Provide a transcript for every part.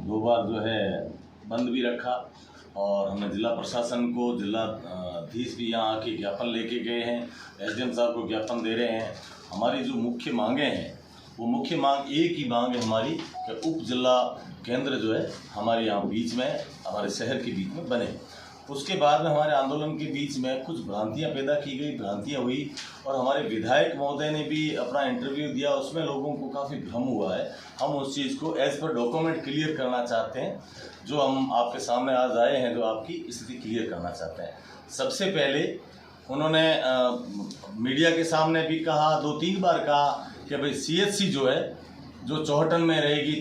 2 बार जो है बंद भी रखा और हमने जिला प्रशासन को, जिला अधीश भी यहाँ आके ज्ञापन लेके गए हैं, एसडीएम साहब को ज्ञापन दे रहे हैं। हमारी जो मुख्य मांगें हैं वो मुख्य मांग एक ही मांग है हमारी कि उप जिला केंद्र जो है हमारे यहाँ बीच में, हमारे शहर के बीच में बने। उसके बाद में हमारे आंदोलन के बीच में कुछ भ्रांतियां पैदा की गई, भ्रांतियां हुई और हमारे विधायक महोदय ने भी अपना इंटरव्यू दिया, उसमें लोगों को काफ़ी भ्रम हुआ है। हम उस चीज़ को एज पर डॉक्यूमेंट क्लियर करना चाहते हैं, जो हम आपके सामने आज आए हैं, जो आपकी स्थिति क्लियर करना चाहते हैं। सबसे पहले उन्होंने मीडिया के सामने भी कहा, 2-3 बार कहा कि भाई CHC जो है जो चौहटन में रहेगी,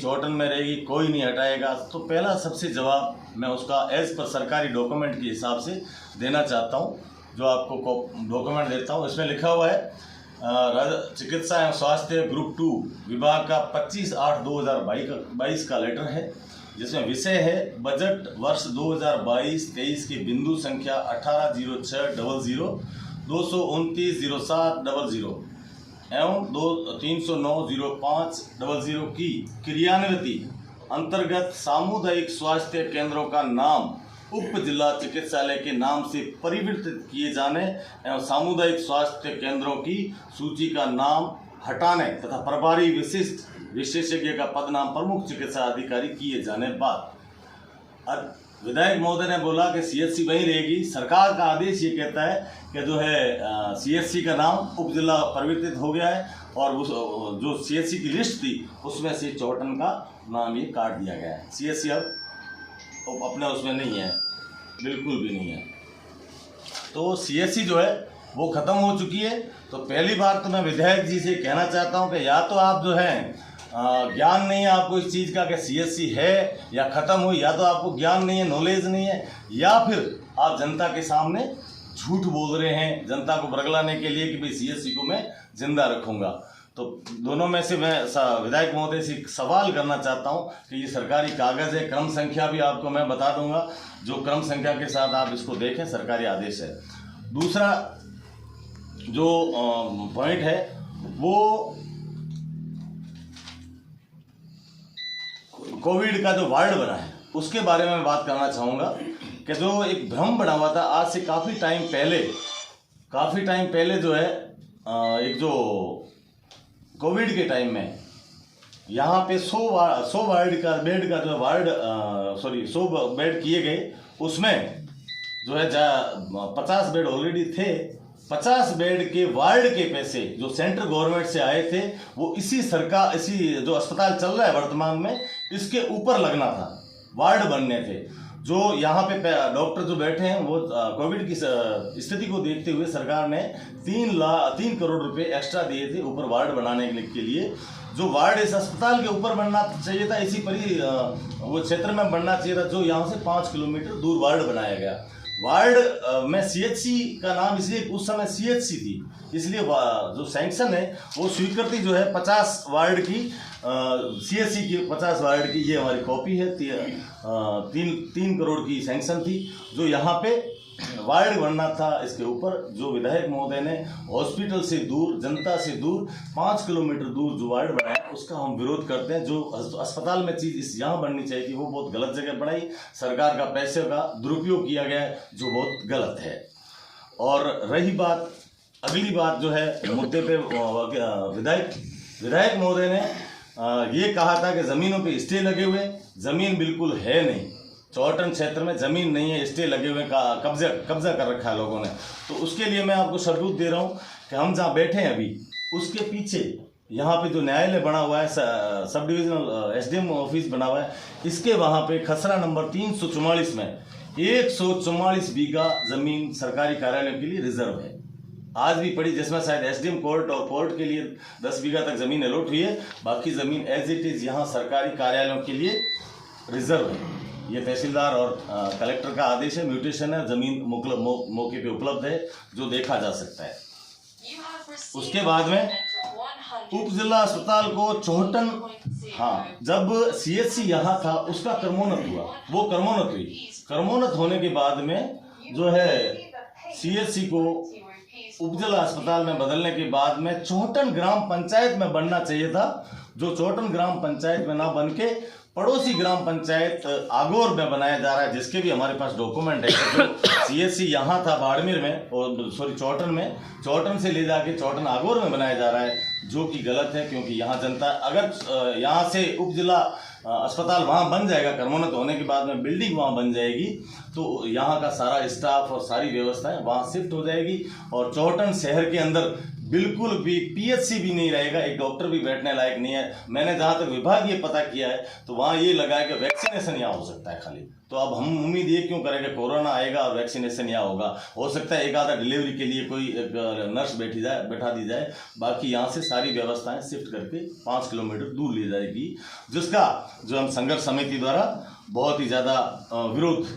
कोई नहीं हटाएगा। तो पहला सबसे जवाब मैं उसका एज पर सरकारी डॉक्यूमेंट के हिसाब से देना चाहता हूँ, जो आपको डॉक्यूमेंट देता हूँ। इसमें लिखा हुआ है चिकित्सा एवं स्वास्थ्य ग्रुप 2 विभाग का 25/8/2022 का लेटर है, जिसमें विषय है बजट वर्ष 2022-23 के बिंदु संख्या 180600 2290700 एवं 3090500 की क्रियान्विति अंतर्गत सामुदायिक स्वास्थ्य केंद्रों का नाम उप जिला चिकित्सालय के नाम से परिवर्तित किए जाने एवं सामुदायिक स्वास्थ्य केंद्रों की सूची का नाम हटाने तथा प्रभारी विशिष्ट विशेषज्ञ का पद नाम प्रमुख चिकित्सा अधिकारी किए जाने बाद विधायक महोदय ने बोला कि CHC वहीं रहेगी। सरकार का आदेश ये कहता है कि जो है CHC का नाम उप जिला परिवर्तित हो गया है और उस जो CHC की लिस्ट थी उसमें से चौहटन का नाम ये काट दिया गया है। CHC अब अपने उसमें नहीं है, बिल्कुल भी नहीं है। तो CHC जो है वो ख़त्म हो चुकी है। तो पहली बार तो मैं विधायक जी से कहना चाहता हूँ कि या तो आप जो है ज्ञान नहीं है आपको इस चीज़ का कि CHC है या ख़त्म हुई, या तो आपको ज्ञान नहीं है, नॉलेज नहीं है, या फिर आप जनता के सामने झूठ बोल रहे हैं जनता को बरगलाने के लिए कि भाई CHC को मैं जिंदा रखूँगा। तो दोनों में से मैं विधायक महोदय से सवाल करना चाहता हूं कि ये सरकारी कागज़ है, क्रम संख्या भी आपको मैं बता दूंगा, जो क्रम संख्या के साथ आप इसको देखें, सरकारी आदेश है। दूसरा जो पॉइंट है वो कोविड का जो वार्ड बना है उसके बारे में बात करना चाहूँगा कि जो एक भ्रम बना हुआ था आज से काफ़ी टाइम पहले जो है एक जो कोविड के टाइम में यहाँ पे 100 बेड किए गए, उसमें जो है 50 बेड ऑलरेडी थे। 50 बेड के वार्ड के पैसे जो सेंट्रल गवर्नमेंट से आए थे वो इसी जो अस्पताल चल रहा है वर्तमान में, इसके ऊपर लगना था, वार्ड बनने थे। जो यहाँ पे डॉक्टर जो बैठे हैं वो कोविड की स्थिति को देखते हुए सरकार ने 3 करोड़ रुपए एक्स्ट्रा दिए थे ऊपर वार्ड बनाने के लिए। जो वार्ड इस अस्पताल के ऊपर बनना चाहिए था, इसी वो क्षेत्र में बनना चाहिए था, जो यहाँ से 5 किलोमीटर दूर वार्ड बनाया गया। वार्ड में CHC का नाम इसलिए उस समय CHC थी, इसलिए जो सैंक्शन है वो स्वीकृति जो है 50 वार्ड की, CHC की 50 वार्ड की, ये हमारी कॉपी है। 3 करोड़ की सैंक्शन थी जो यहाँ पे वार्ड बनना था। इसके ऊपर जो विधायक महोदय ने हॉस्पिटल से दूर, जनता से दूर 5 किलोमीटर दूर जो वार्ड बनाया, उसका हम विरोध करते हैं। जो अस्पताल में चीज़ यहाँ बननी चाहिए थी वो बहुत गलत जगह बनाई, सरकार का पैसे का दुरुपयोग किया गया है, जो बहुत गलत है। और रही बात, अगली बात जो है मुद्दे पे, विधायक महोदय ने ये कहा था कि ज़मीनों पे स्टे लगे हुए, ज़मीन बिल्कुल है नहीं, चौहटन क्षेत्र में ज़मीन नहीं है, स्टे लगे हुए का कब्जा कर रखा है लोगों ने। तो उसके लिए मैं आपको सबूत दे रहा हूँ कि हम जहाँ बैठे हैं अभी, उसके पीछे यहाँ पे जो न्यायालय बना हुआ है, सब डिविजनल SDM ऑफिस बना हुआ है, इसके वहाँ पे खसरा नंबर 344 में 144 बीघा ज़मीन सरकारी कार्यालयों के लिए रिजर्व है, आज भी पड़ी, जिसमें शायद SDM कोर्ट और कोर्ट के लिए 10 बीघा तक ज़मीन अलॉट हुई है, बाकी ज़मीन एज इट इज़ यहाँ सरकारी कार्यालयों के लिए रिजर्व है। ये तहसीलदार और कलेक्टर का आदेश है, म्यूटेशन है, ज़मीन मौके पे उपलब्ध है, जो देखा जा सकता है। उसके बाद में उप जिला अस्पताल को चौहटन, हाँ, जब CHC यहाँ था उसका क्रमोन्नत हुआ, वो क्रमोन्नत हुई, क्रमोन्नत होने के बाद में जो है CHC को उप जिला अस्पताल में बदलने के बाद में चौहटन ग्राम पंचायत में बनना चाहिए था, जो चौहटन ग्राम पंचायत में ना बन के पड़ोसी ग्राम पंचायत आगोर में बनाया जा रहा है, जिसके भी हमारे पास डॉक्यूमेंट है। जो सीएससी यहाँ था बाड़मेर में, और सॉरी चौटन में, चौटन से ले जाके चौटन आगोर में बनाया जा रहा है, जो कि गलत है। क्योंकि यहाँ जनता, अगर यहाँ से उप जिला अस्पताल वहाँ बन जाएगा, कर्मोन्नत होने के बाद में बिल्डिंग वहाँ बन जाएगी, तो यहाँ का सारा स्टाफ और सारी व्यवस्थाएं वहाँ शिफ्ट हो जाएगी, और चौटन शहर के अंदर बिल्कुल भी पीएचसी भी नहीं रहेगा, एक डॉक्टर भी बैठने लायक नहीं है। मैंने जहाँ तक विभाग ये पता किया है तो वहाँ ये लगा है कि वैक्सीनेशन यहाँ हो सकता है खाली। तो अब हम उम्मीद ये क्यों करें कि कोरोना आएगा और वैक्सीनेशन यहाँ होगा। हो सकता है एक आधा डिलीवरी के लिए कोई नर्स बैठा दी जाए, बाकी यहाँ से सारी व्यवस्थाएं शिफ्ट करके 5 किलोमीटर दूर ले जाएगी, जिसका जो हम संघर्ष समिति द्वारा बहुत ही ज़्यादा विरोध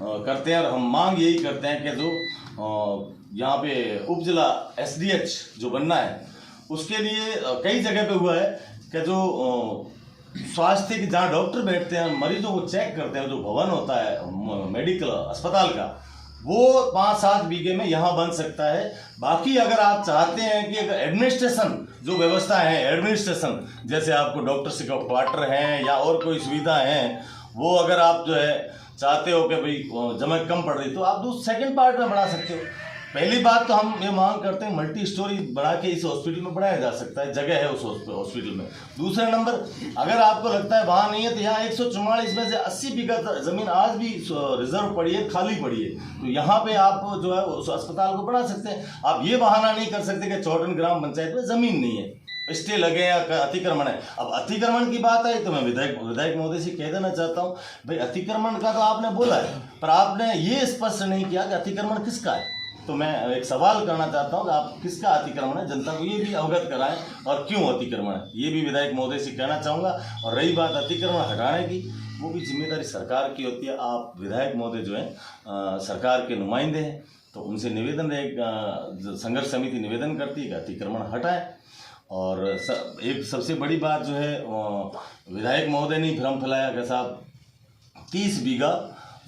करते हैं। और हम मांग यही करते हैं कि जो यहाँ पे उप जिला एसडीएच जो बनना है, उसके लिए कई जगह पे हुआ है कि जो स्वास्थ्य की जहाँ डॉक्टर बैठते हैं, मरीजों को चेक करते हैं, जो भवन होता है मेडिकल अस्पताल का, वो 5-7 बीघे में यहाँ बन सकता है। बाकी अगर आप चाहते हैं कि अगर एडमिनिस्ट्रेशन जो व्यवस्था है, एडमिनिस्ट्रेशन जैसे आपको डॉक्टर से क्वार्टर हैं या और कोई सुविधा है, वो अगर आप जो है चाहते हो कि भाई जगह कम पड़ रही, तो आप सेकंड पार्ट में बढ़ा सकते हो। पहली बात तो हम ये मांग करते हैं मल्टी स्टोरी बना के इस हॉस्पिटल में बढ़ाया जा सकता है, जगह है उस हॉस्पिटल में। दूसरा नंबर, अगर आपको लगता है वहाँ नहीं है, तो यहाँ 144 में से 80 बीघा जमीन आज भी रिजर्व पड़ी है, खाली पड़ी है, तो यहाँ पे आप जो है उस अस्पताल को बढ़ा सकते हैं। आप ये बहाना नहीं कर सकते कि चौटन ग्राम पंचायत में जमीन नहीं है, स्टे लगे या अतिक्रमण है। अब अतिक्रमण की बात आई तो मैं विधायक महोदय से कह देना चाहता हूँ, भाई अतिक्रमण का तो आपने बोला है, पर आपने ये स्पष्ट नहीं किया कि अतिक्रमण किसका है। तो मैं एक सवाल करना चाहता हूँ कि आप किसका अतिक्रमण है, जनता को ये भी अवगत कराएं, और क्यों अतिक्रमण है, ये भी विधायक महोदय से कहना चाहूँगा। और रही बात अतिक्रमण हटाने की, वो भी जिम्मेदारी सरकार की होती है। आप विधायक महोदय जो हैं सरकार के नुमाइंदे हैं, तो उनसे निवेदन है, संघर्ष समिति निवेदन करती है कि अतिक्रमण हटाएं। और एक सबसे बड़ी बात जो है, विधायक महोदय ने भ्रम फैलाया कि साहब 30 बीघा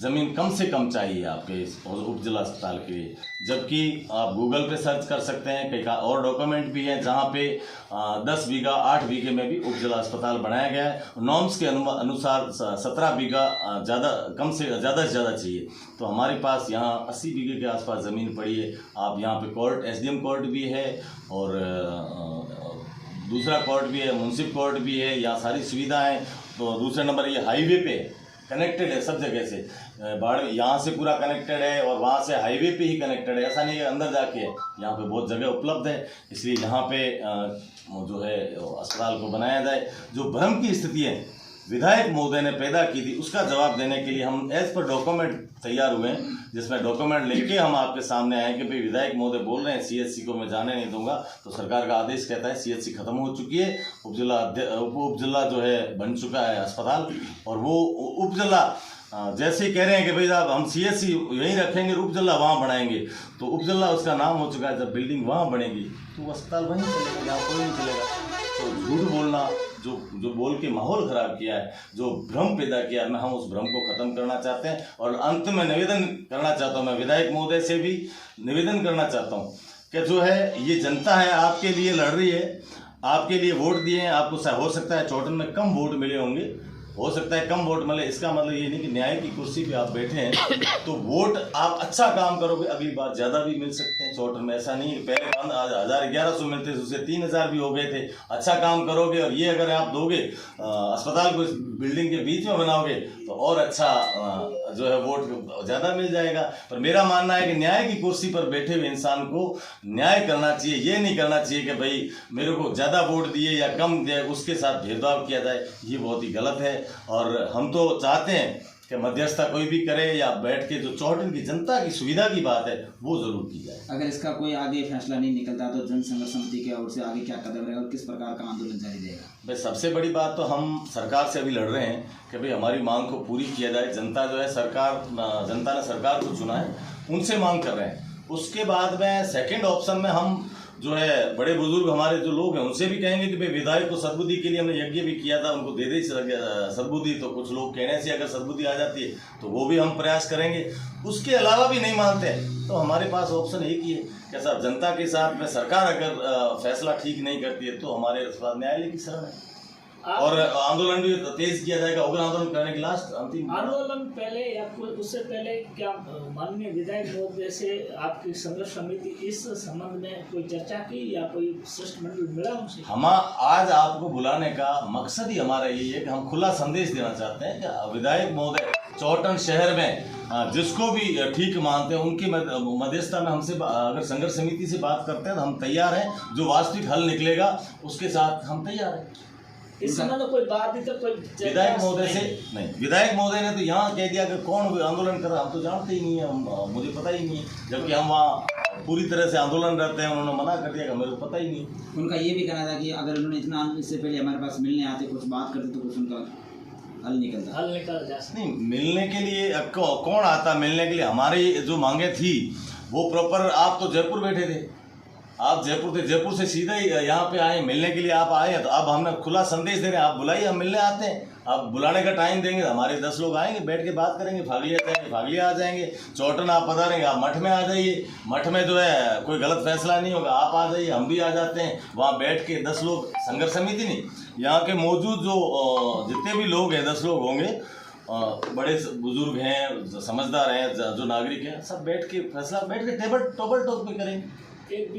ज़मीन कम से कम चाहिए आपके इस उप जिला अस्पताल के लिए, जबकि आप गूगल पे सर्च कर सकते हैं, कई और डॉक्यूमेंट भी हैं जहां पे 10 बीघा 8 बीघे में भी उप जिला अस्पताल बनाया गया है। नॉर्म्स के अनुसार 17 बीघा कम से ज़्यादा चाहिए। तो हमारे पास यहाँ 80 बीघे के आसपास ज़मीन पड़ी है। आप यहाँ पे कोर्ट, एसडीएम कोर्ट भी है, और दूसरा कोर्ट भी है, मुंसिफ कोर्ट भी है, यहाँ सारी सुविधाएँ। तो दूसरे नंबर ये हाईवे पे कनेक्टेड है सब जगह से, यहाँ से पूरा कनेक्टेड है, और वहाँ से हाईवे पे ही कनेक्टेड है, ऐसा नहीं है अंदर जाके है। यहाँ पे बहुत जगह उपलब्ध है, इसलिए यहाँ पे जो है अस्पताल को बनाया जाए। जो भ्रम की स्थिति है विधायक महोदय ने पैदा की थी, उसका जवाब देने के लिए हम एज पर डॉक्यूमेंट तैयार हुए हैं, जिसमें डॉक्यूमेंट लेके हम आपके सामने आए कि भाई विधायक महोदय बोल रहे हैं सीएचसी को मैं जाने नहीं दूंगा। तो सरकार का आदेश कहता है सीएचसी खत्म हो चुकी है, उप जिला जो है बन चुका है अस्पताल, और वो उप जिला जैसे ही कह रहे हैं कि भाई साहब हम सीएचसी यहीं रखेंगे, उप जिला वहाँ बनाएंगे, तो उप जिला उसका नाम हो चुका है। जब बिल्डिंग वहाँ बनेगी तो अस्पताल वहीं चलेगा, यहाँ कोई नहीं चलेगा। तो झूठ बोलना, जो बोल के माहौल खराब किया है, जो भ्रम पैदा किया है, हम उस भ्रम को खत्म करना चाहते हैं। और अंत में निवेदन करना चाहता हूँ, मैं विधायक महोदय से भी निवेदन करना चाहता हूँ कि जो है ये जनता है आपके लिए लड़ रही है, आपके लिए वोट दिए हैं, आपको हो सकता है चौटन में कम वोट मिले होंगे, हो सकता है कम वोट मिले, इसका मतलब ये नहीं कि न्याय की कुर्सी पे आप बैठे हैं तो वोट आप अच्छा काम करोगे अगली बार ज़्यादा भी मिल सकते हैं। चौटन में ऐसा नहीं है, पहले 1100 मिलते थे, उससे 3000 भी हो गए थे। अच्छा काम करोगे, और ये अगर आप दोगे अस्पताल को इस बिल्डिंग के बीच में बनाओगे तो और अच्छा जो है वोट ज़्यादा मिल जाएगा। पर मेरा मानना है कि न्याय की कुर्सी पर बैठे हुए इंसान को न्याय करना चाहिए, ये नहीं करना चाहिए कि भाई मेरे को ज़्यादा वोट दिए या कम दिए उसके साथ भेदभाव किया जाए, ये बहुत ही गलत है। और हम तो चाहते हैं कि मध्यस्थता कोई भी करे या बैठ के जो चौटन की जनता की सुविधा की बात है वो जरूर की जाए। अगर इसका कोई आगे फैसला नहीं निकलता तो जन संघर्ष समिति की ओर से आगे क्या कदम रहेगा और किस प्रकार का आंदोलन जारी रहेगा? भाई सबसे बड़ी बात तो हम सरकार से अभी लड़ रहे हैं कि भाई हमारी मांग को पूरी किया जाए। जनता जो है जनता ने सरकार को चुना है, उनसे मांग कर रहे हैं। उसके बाद में सेकेंड ऑप्शन में हम जो है बड़े बुजुर्ग हमारे जो लोग हैं उनसे भी कहेंगे कि भाई विधायक को सद्बुद्धि के लिए हमने यज्ञ भी किया था, उनको दे दे सद्बुद्धि। तो कुछ लोग कहने से अगर सद्बुद्धि आ जाती है तो वो भी हम प्रयास करेंगे। उसके अलावा भी नहीं मानते हैं तो हमारे पास ऑप्शन एक ही है कि साहब जनता के साथ में सरकार अगर फैसला ठीक नहीं करती है तो हमारे न्यायालय की शरण है। और आंदोलन भी तेज किया जाएगा, उग्र आंदोलन करने की लास्ट अंतिम आंदोलन पहले या उससे पहले क्या माननीय विधायक महोदय से आपकी संघर्ष समिति इस संबंध में कोई चर्चा की या कोई शिष्टमंडल मिला उनसे? हम आज आपको बुलाने का मकसद ही हमारा यही है कि हम खुला संदेश देना चाहते हैं कि विधायक महोदय चौटन शहर में जिसको भी ठीक मानते हैं उनकी मध्यस्थता में हमसे अगर संघर्ष समिति से बात करते हैं तो हम तैयार हैं, जो वास्तविक हल निकलेगा उसके साथ हम तैयार हैं। इस समय तो कोई बात नहीं, तो कोई विधायक महोदय से नहीं, विधायक महोदय ने तो यहाँ कह दिया कि कौन आंदोलन कर रहा है, हम तो जानते ही नहीं है, मुझे पता ही नहीं है, जबकि हम वहाँ पूरी तरह से आंदोलन रहते हैं। उन्होंने मना कर दिया कि मेरे को पता ही नहीं। उनका ये भी कहना था कि अगर उन्होंने इतना इससे पहले हमारे पास मिलने आते, कुछ बात करते तो कुछ उनका हल निकल जा सकता। नहीं, मिलने के लिए कौन आता मिलने के लिए? हमारी जो मांगे थी वो प्रॉपर, आप तो जयपुर बैठे थे, आप जयपुर थे, जयपुर से सीधा ही यहाँ पे आए मिलने के लिए, आप आए तो अब हमने खुला संदेश दे रहे हैं, आप बुलाइए, हम मिलने आते हैं। आप बुलाने का टाइम देंगे, हमारे 10 लोग आएंगे, बैठ के बात करेंगे, फागलिया जाएंगे, फागलिया आ जाएंगे, चौटन आप पधारेंगे, आप मठ में आ जाइए, मठ में जो है कोई गलत फैसला नहीं होगा, आप आ जाइए, हम भी आ जाते हैं, वहाँ बैठ के 10 लोग, संघर्ष समिति नहीं, यहाँ के मौजूद जो जितने भी लोग हैं 10 लोग होंगे, बड़े बुजुर्ग हैं, समझदार हैं, जो नागरिक हैं, सब बैठ के फैसला बैठ के टेबल टॉक पे करेंगे। एक